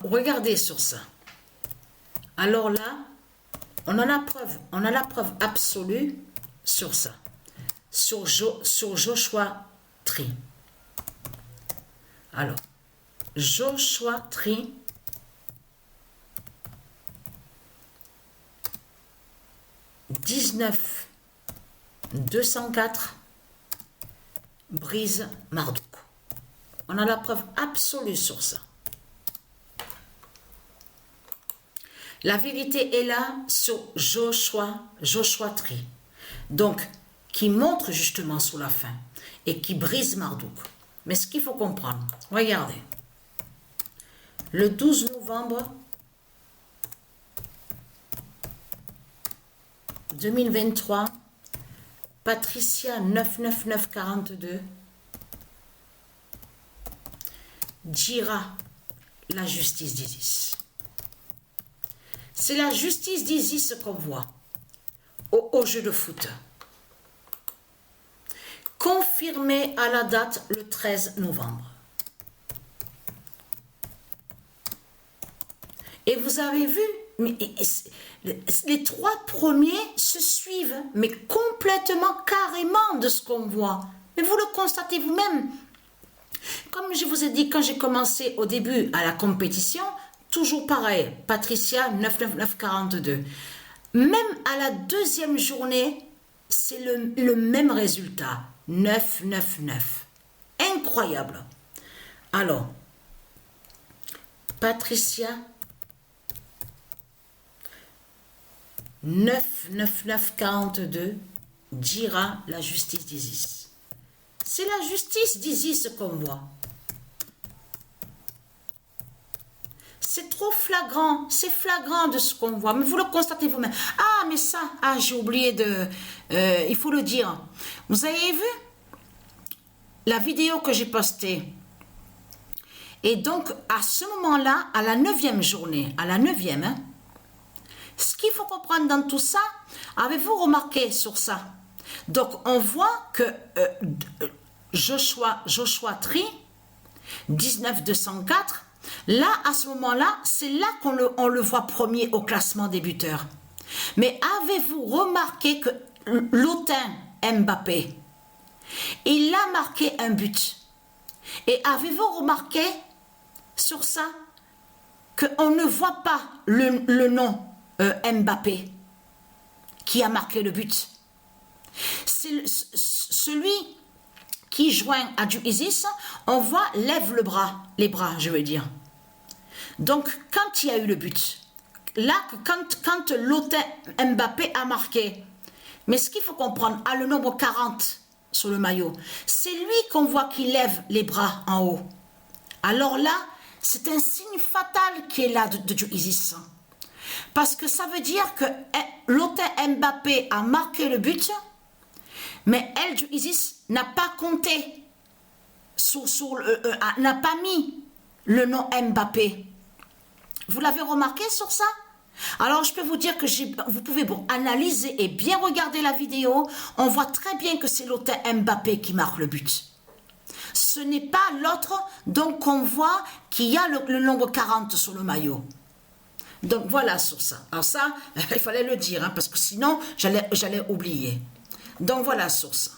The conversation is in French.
regardez sur ça. Alors là, on a la preuve absolue sur ça. Sur Joshua Tree. Alors, Joshua Tree. « 19-204 brise Marduk. On a la preuve absolue sur ça. La vérité est là sur Joshua Tree. Donc, qui montre justement sur la fin et qui brise Marduk. Mais ce qu'il faut comprendre, regardez. Le 12 novembre 2023, Patricia 99942 dira la justice d'Isis. C'est la justice d'Isis qu'on voit au jeu de foot. Confirmé à la date le 13 novembre. Et vous avez vu, mais les trois premiers se suivent, mais complètement, carrément de ce qu'on voit. Mais vous le constatez vous-même. Comme je vous ai dit, quand j'ai commencé au début à la compétition, toujours pareil, Patricia 99942. Même à la deuxième journée, c'est le même résultat, 999. Incroyable. Alors, Patricia 99942 dira la justice d'Isis. C'est la justice d'Isis qu'on voit. C'est trop flagrant, c'est flagrant de ce qu'on voit, mais vous le constatez vous-même. Ah, mais ça, j'ai oublié de... il faut le dire. Vous avez vu la vidéo que j'ai postée? Et donc, à ce moment-là, à la 9e journée, à la 9e, hein, ce qu'il faut comprendre dans tout ça, avez-vous remarqué sur ça? Donc, on voit que Joshua Tree, 19204, là, à ce moment-là, c'est là qu'on le voit premier au classement des buteurs. Mais avez-vous remarqué que Lotin Mbappé, il a marqué un but? Et avez-vous remarqué sur ça qu'on ne voit pas le nom Mbappé qui a marqué le but? C'est celui qui joint à du Isis, on voit lève les bras, je veux dire. Donc, quand il y a eu le but, là, quand Lotin Mbappé a marqué, mais ce qu'il faut comprendre, à le nombre 40 sur le maillot, c'est lui qu'on voit qui lève les bras en haut. Alors là, c'est un signe fatal qui est là de du Isis. Parce que ça veut dire que Lotin Mbappé a marqué le but, mais elle, du Isis, n'a pas compté, n'a pas mis le nom Mbappé. Vous l'avez remarqué sur ça? Alors, je peux vous dire que vous pouvez analyser et bien regarder la vidéo. On voit très bien que c'est Lotin Mbappé qui marque le but. Ce n'est pas l'autre, donc on voit qu'il y a le nombre 40 sur le maillot. Donc, voilà sur ça. Alors ça, il fallait le dire, hein, parce que sinon, j'allais oublier. Donc, voilà sur ça.